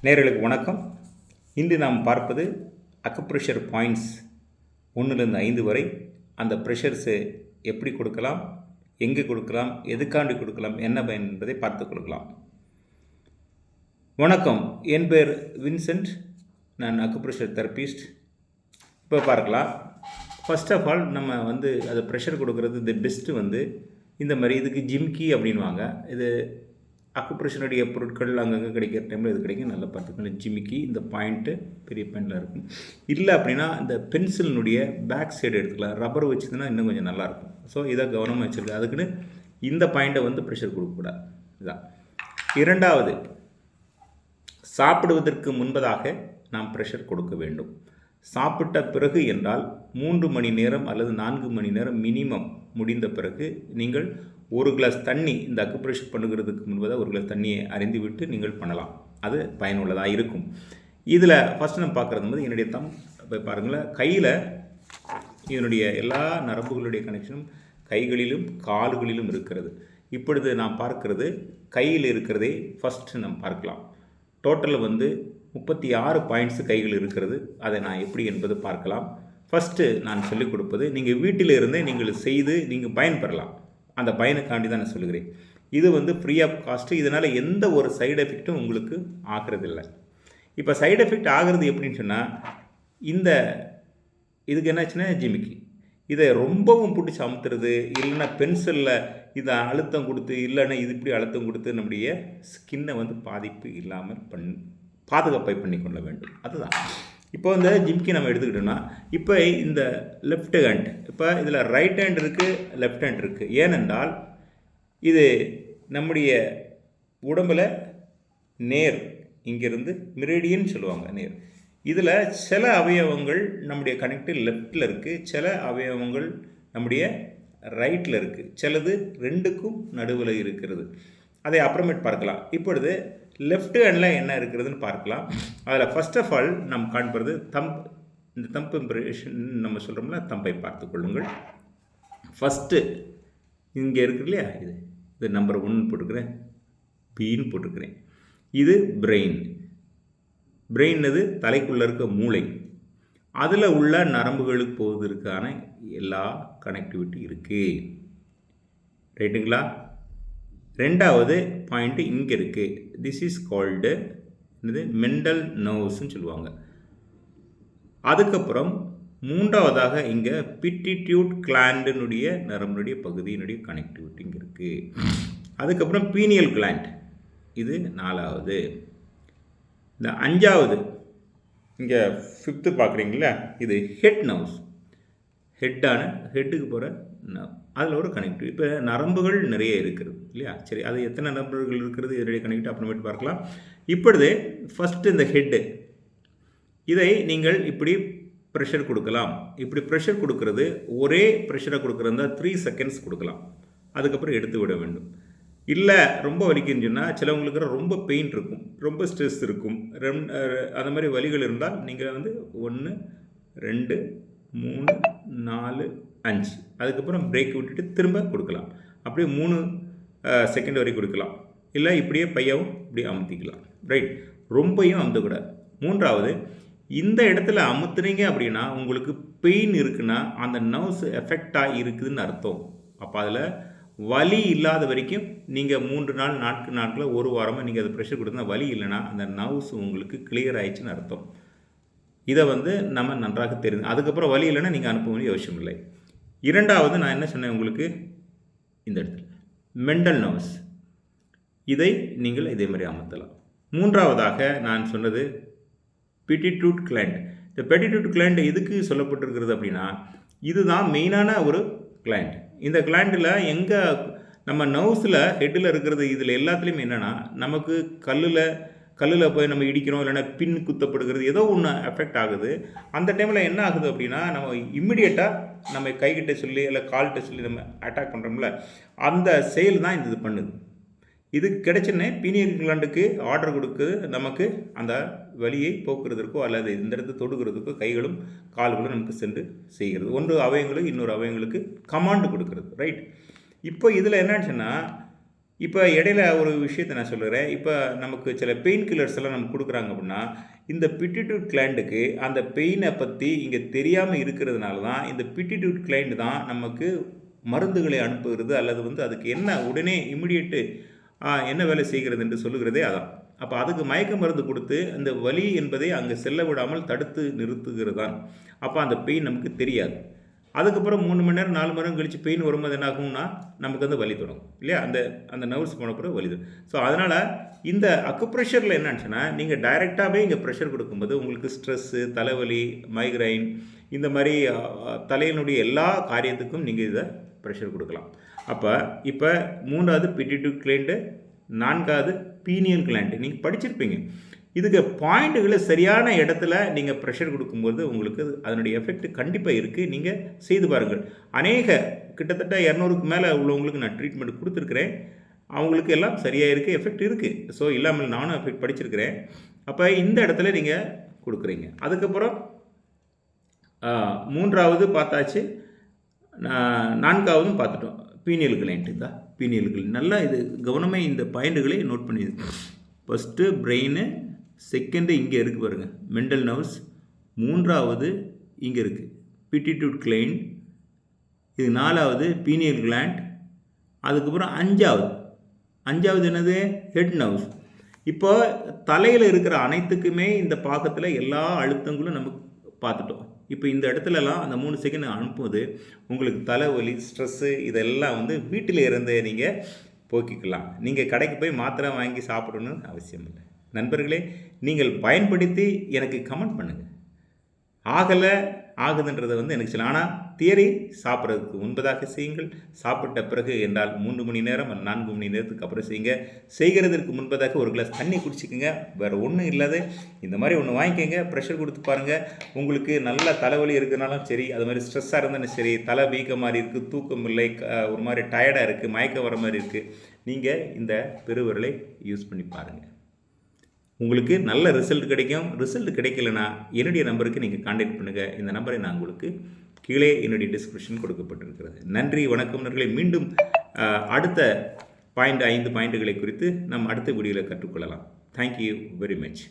நேயர்களுக்கு வணக்கம். இன்று நாம் பார்ப்பது அக்குப்ரெஷர் பாயிண்ட்ஸ் 1லிருந்து 5 வரை. அந்த ப்ரெஷர்ஸை எப்படி கொடுக்கலாம், எங்கே கொடுக்கலாம், எதுக்காண்டி கொடுக்கலாம், என்ன பயன் என்பதை பார்த்து கொடுக்கலாம். வணக்கம், என் பேர் வின்சென்ட். நான் அக்குப்ரெஷர் தெரபிஸ்ட். இப்போ பார்க்கலாம். ஃபர்ஸ்ட் ஆஃப் ஆல் நம்ம அது ப்ரெஷர் கொடுக்கறது பெஸ்ட்டு இந்த மாதிரி இதுக்கு ஜிம்கி அப்படின்வாங்க. இது அக்குப்ரெஷருடைய பொருட்கள் அங்கங்கே கிடைக்கிற டைமில் இது கிடைக்கும். நல்லா பார்த்துக்கணும். ஜிமிக்கி இந்த பாயிண்ட்டு பெரிய பாயிண்டில் இருக்கும். இல்லை அப்படின்னா இந்த பென்சிலினுடைய பேக் சைடு எடுத்துக்கலாம். ரப்பர் வச்சுதுன்னா இன்னும் கொஞ்சம் நல்லாயிருக்கும். ஸோ இதை கவனமாக வச்சுருக்கு. அதுக்குன்னு இந்த பாயிண்ட்டை ப்ரெஷர் கொடுக்கக்கூடாது. இதுதான். இரண்டாவது, சாப்பிடுவதற்கு முன்பதாக நாம் ப்ரெஷர் கொடுக்க வேண்டும். சாப்பிட்ட பிறகு என்றால் 3 மணி நேரம் அல்லது 4 மணி நேரம் மினிமம் முடிந்த பிறகு நீங்கள் ஒரு கிளாஸ் தண்ணி, இந்த அக்குப்ரெஷர் பண்ணுகிறதுக்கு முன்பதாக ஒரு கிளாஸ் தண்ணியை அறிந்து விட்டு நீங்கள் பண்ணலாம். அது பயனுள்ளதாக இருக்கும். இதில் ஃபஸ்ட்டு நம்ம பார்க்குறது என்னுடைய போய் பாருங்களேன். கையில் இதனுடைய எல்லா நரம்புகளுடைய கனெக்ஷனும் கைகளிலும் கால்களிலும் இருக்கிறது. இப்பொழுது நாம் பார்க்கிறது கையில் இருக்கிறதே ஃபஸ்ட்டு நம்ம பார்க்கலாம். டோட்டலில் 36 பாயிண்ட்ஸு கைகள் இருக்கிறது. அதை நான் எப்படி என்பது பார்க்கலாம். ஃபஸ்ட்டு நான் சொல்லிக் கொடுப்பது நீங்கள் வீட்டில் இருந்தே நீங்கள் செய்து நீங்கள் பயன்பெறலாம். அந்த பயனுக்காண்டி தான் நான் சொல்லுகிறேன். இது ஃப்ரீ ஆஃப் காஸ்ட்டு. இதனால் எந்த ஒரு சைடு எஃபெக்ட்டும் உங்களுக்கு ஆகிறதில்லை. இப்போ சைடு எஃபெக்ட் ஆகிறது எப்படின்னு சொன்னால், இதுக்கு என்னாச்சுன்னா ஜிமிக்கி இதை ரொம்பவும் பிடிச்சி அமுத்துறது, இல்லைன்னா பென்சிலில் இதை அழுத்தம் கொடுத்து, இல்லைன்னா இது இப்படி அழுத்தம் கொடுத்து நம்முடைய ஸ்கின்னை பாதிப்பு இல்லாமல் பாதுகாப்பை பண்ணி கொள்ள வேண்டும். அதுதான். இப்போ ஜிம்கி நம்ம எடுத்துக்கிட்டோம்னா, இப்போ இந்த லெஃப்ட் ஹேண்ட், இப்போ இதில் ரைட் ஹேண்ட் இருக்குது, லெஃப்ட் ஹேண்ட் இருக்குது. ஏனென்றால் இது நம்முடைய உடம்பில் நேர், இங்கேருந்து மெரிடியன் சொல்லுவாங்க, நேர். இதில் சில அவயவங்கள் நம்முடைய கனெக்டு லெஃப்டில் இருக்குது, சில அவயவங்கள் நம்முடைய ரைட்டில் இருக்குது, சிலது ரெண்டுக்கும் நடுவில் இருக்கிறது. அதை அப்புறமேட்டு பார்க்கலாம். இப்பொழுது லெஃப்ட் ஹேண்டில் என்ன இருக்கிறதுன்னு பார்க்கலாம். அதில் ஃபஸ்ட் ஆஃப் ஆல் நம்ம காண்பது இந்த தம்ப் இம்ப்ரெஷன் நம்ம சொல்கிறோம்ல, தம்பை பார்த்து கொள்ளுங்கள். ஃபஸ்ட்டு இங்கே இருக்கு இல்லையா, இது நம்பர் 1 போட்டுக்கிறேன், பின்னு போட்டுக்கிறேன். இது பிரெயின். பிரெயின்னது தலைக்குள்ளே இருக்க மூளை. அதில் உள்ள நரம்புகளுக்கு போவதற்கான எல்லா கனெக்டிவிட்டி இருக்குது. ரைட்டுங்களா? ரெண்டாவது பாயிண்ட்டு இங்கே இருக்குது. திஸ் இஸ் கால்டு மெண்டல் நர்வ்ஸ்ன்னு சொல்லுவாங்க. அதுக்கப்புறம் மூன்றாவதாக இங்கே பிட்டிட்யூட் கிளாண்டினுடைய நரம்புடைய பகுதியினுடைய கனெக்டிவிட்டி இங்கே இருக்குது. அதுக்கப்புறம் பீனியல் கிளாண்ட், இது 4வது. இந்த 5வது இங்கே 5th பார்க்குறீங்களா, இது ஹெட் நர்வ்ஸ். ஹெட்டுக்கு போகிற நர்வ், அதில் ஒரு கனெக்டிவ். இப்போ நரம்புகள் நிறைய இருக்கிறது இல்லையா? சரி, அது எத்தனை நரம்புகள் இருக்கிறது, இதனுடைய கனெக்டிவ் அப்புறமேட்டு பார்க்கலாம். இப்பொழுது ஃபஸ்ட்டு இந்த ஹெட்டு, இதை நீங்கள் இப்படி ப்ரெஷர் கொடுக்கலாம். இப்படி ப்ரெஷர் கொடுக்கறது, ஒரே ப்ரெஷரை கொடுக்குறதா 3 செகண்ட்ஸ் கொடுக்கலாம். அதுக்கப்புறம் எடுத்து விட வேண்டும். இல்லை ரொம்ப வலிக்குன்னு சொன்னால், சிலவங்களுக்கு ரொம்ப பெயின் இருக்கும், ரொம்ப ஸ்ட்ரெஸ் இருக்கும், அந்த மாதிரி வலிகள் இருந்தால் நீங்கள் 1 2 3 4 5 அதுக்கப்புறம் பிரேக் விட்டுட்டு திரும்ப கொடுக்கலாம். அப்படியே 3 செகண்ட் வரைக்கும் கொடுக்கலாம். இல்லை இப்படியே பையாவும் இப்படி அமுத்திக்கலாம். ரைட், ரொம்பையும் அமுத்தக்கூடாது. மூன்றாவது, இந்த இடத்துல அமுத்துறீங்க அப்படின்னா உங்களுக்கு பெயின் இருக்குன்னா அந்த நர்வ்ஸ் எஃபெக்ட் ஆகி இருக்குதுன்னு அர்த்தம். அப்போ அதில் வலி இல்லாத வரைக்கும் நீங்கள் 3 நாள் 4 நாட்களில் 1 வாரமாக நீங்கள் அதை ப்ரெஷர் கொடுத்தா வலி இல்லைன்னா அந்த நர்வ்ஸ் உங்களுக்கு கிளியர் ஆயிடுச்சுன்னு அர்த்தம். இதை நம்ம நன்றாக தெரிஞ்சு, அதுக்கப்புறம் வலி இல்லைன்னா நீங்கள் அனுப்ப வேண்டிய அவசியம் இல்லை. இரண்டாவது நான் என்ன சொன்னேன் உங்களுக்கு, இந்த இடத்துல மெண்டல் நர்வ்ஸ், இதை நீங்கள் இதே மாதிரி அமர்த்தலாம். மூன்றாவதாக நான் சொன்னது பிட்டிட்யூட் கிளாண்ட். இந்த பிட்டிட்யூட் கிளாண்ட் எதுக்கு சொல்லப்பட்டிருக்கிறது அப்படின்னா, இதுதான் மெயினான ஒரு கிளாண்ட். இந்த கிளாண்டில் எங்கே நம்ம நர்வ்ஸில் ஹெட்டில் இருக்கிறது, இதில் எல்லாத்துலேயும் என்னென்னா, நமக்கு கல்லில் போய் நம்ம இடிக்கிறோம், இல்லைன்னா பின் குத்தப்படுகிறது, ஏதோ ஒன்று எஃபெக்ட் ஆகுது. அந்த டைமில் என்ன ஆகுது அப்படின்னா, நம்ம இம்மிடியேட்டாக நம்ம கைகிட்ட சொல்லி இல்லை கால்கிட்ட சொல்லி நம்ம அட்டாக் பண்ணுறோம்ல, அந்த செயல் தான் இது பண்ணுது. இது கிடைச்சுன்னே பீனியல் கிளாண்டுக்கு ஆர்டர் கொடுக்குது, நமக்கு அந்த வலியை போக்குறதற்கோ அல்லது இந்த இடத்தை தொடுகிறதுக்கோ கைகளும் கால்களும் நமக்கு சென்று செய்கிறது. ஒன்று அவயங்களுக்கு இன்னொரு அவயங்களுக்கு கமாண்டு கொடுக்குறது. ரைட், இப்போ இதில் என்னன்னு சொன்னால், இப்போ இடையில ஒரு விஷயத்த நான் சொல்லுறேன். இப்போ நமக்கு சில பெயின் கில்லர்ஸ் எல்லாம் நமக்கு குடுக்குறாங்க அப்படின்னா, இந்த பிட்யூட்டரி கிளாண்டுக்கு அந்த பெயின பத்தி இங்க தெரியாம இருக்கிறதுனால தான், இந்த பிட்யூட்டரி கிளாண்ட் தான் நமக்கு மருந்துகளை அனுப்புகிறது அல்லது வந்து அதுக்கு என்ன உடனே இமிடியேட் என்ன வேலை செய்கிறது என்று சொல்லுகிறதே அதான். அப்ப அதுக்கு மயக்க மருந்து குடுத்து, அந்த வலி என்பதை அங்க செல்ல விடாமல் தடுத்து நிறுத்துகிறது தான். அப்ப அந்த பெயின் நமக்கு தெரியாது. அதுக்கப்புறம் 3 மணி நேரம் 4 மணி நேரம் கழிச்சு பெயின் வரும்போது என்ன ஆகும்னா, நமக்கு வந்து வலி தொடங்கும். இல்லையா? அந்த அந்த நர்வ்ஸ் போன பிறகு வலி தரும். ஸோ, அதனால இந்த அக்குப்ரெஷர்ல என்ன ஆச்சுன்னா, நீங்க டைரக்ட்டாவே இங்க பிரஷர் குடுக்கும்போது உங்களுக்கு ஸ்ட்ரெஸ்ஸு, தலைவலி, மைக்ரைன் இந்த மாரி தலையினுடைய எல்லா காரியத்துக்கும் நீங்க இத பிரஷர் குடுக்கலாம். அப்ப இப்ப 3வது பிட்யூட்டரி கிளாண்ட், 4வது பீனியல் கிளாண்ட். நீங்க படிச்சிருப்பீங்க. இதுக்கு பாயிண்ட்டுகள சரியான இடத்துல நீங்க பிரஷர் குடுக்கும்போது, உங்களுக்கு அதனுடைய எஃபெக்ட் கண்டிப்பா இருக்கு. நீங்க செய்து பாருங்கள். கிட்டத்தட்ட 200க்கு மேல உள்ளவங்களுக்கு நான் ட்ரீட்மெண்ட் குடுத்துருக்கிறேன். அவங்களுக்கு எல்லாம் சரியா இருக்கு. எஃபெக்ட் இருக்கு. ஸோ, இல்லாமல் நானும் எஃபெக்ட் படிச்சிருக்கிறேன். அப்ப இந்த இடத்துல நீங்க குடுக்குறீங்க. அதுக்கப்புறம் 3வது பார்த்தாச்சு. 4வதும் பார்த்துட்டோம். பீனியல் கிளாண்ட் தான். Pineal gland. நல்லா இது கவனமா இந்த பாயிண்ட்டுகளை நோட் பண்ணி ஃபர்ஸ்ட்டு பிரெயினு, செகண்டு இங்கே இருக்கு பாருங்க. Mental nerves. 3வது இங்கே இருக்கு. Pituitary gland. இது 4வது பீனியல் கிளாண்ட். அதுக்கப்புறம் 5வது என்னது? Head nerves. இப்போ தலையில் இருக்கிற அனைத்துக்குமே இந்த பாகத்தில் எல்லா அழுத்தங்களும் நமக்கு பார்த்துட்டோம். இப்போ இந்த இடத்துலலாம் அந்த 3 செகண்ட் அனுப்பும்போது உங்களுக்கு தலைவலி, ஸ்ட்ரெஸ்ஸு இதெல்லாம் வந்து வீட்டில் இருந்தே நீங்கள் போக்கிக்கலாம். நீங்கள் கடைக்கு போய் மாத்திரை வாங்கி சாப்பிடணும்னு அவசியம் இல்லை. நண்பர்களே, நீங்கள் பயன்படுத்தி எனக்கு கமெண்ட் பண்ணுங்கள். ஆகுதுன்றதை வந்து எனக்கு சொல்லுங்கள். ஆனால் தியரி சாப்பிட்றதுக்கு முன்பதாக செய்யுங்கள். சாப்பிட்ட பிறகு என்றால் 3 மணி நேரம் 4 மணி நேரத்துக்கு அப்புறம் செய்யுங்க. செய்கிறதற்கு முன்பதாக ஒரு கிளாஸ் தண்ணி குடிச்சிக்கோங்க. வேறு ஒன்றும் இல்லாத இந்த மாதிரி ஒன்று வாங்கிக்கோங்க. ப்ரெஷர் கொடுத்து பாருங்கள். உங்களுக்கு நல்ல தலைவலி இருக்குனாலும் சரி, அது மாதிரி ஸ்ட்ரெஸ்ஸாக இருந்தாலும் சரி, தலை வீக்க மாதிரி இருக்குது, தூக்கம் இல்லை, ஒரு மாதிரி டயர்டாக இருக்குது, மயக்கம் வர மாதிரி இருக்குது, நீங்கள் இந்த பெருவிரலை யூஸ் பண்ணி பாருங்கள். உங்களுக்கு நல்ல ரிசல்ட் கிடைக்கும். ரிசல்ட் கிடைக்கலனா என்னுடைய நம்பருக்கு நீங்கள் கான்டாக்ட் பண்ணுங்கள். இந்த நம்பரை நான் உங்களுக்கு கீழே என்னுடைய டிஸ்கிரிப்ஷன் கொடுக்கப்பட்டிருக்கிறது. நன்றி, வணக்கம் நண்பர்களே. மீண்டும் அடுத்த 5 பாயிண்ட்டுகளை குறித்து நாம் அடுத்த வீடியோவில் கற்றுக்கொள்ளலாம். Thank you very much.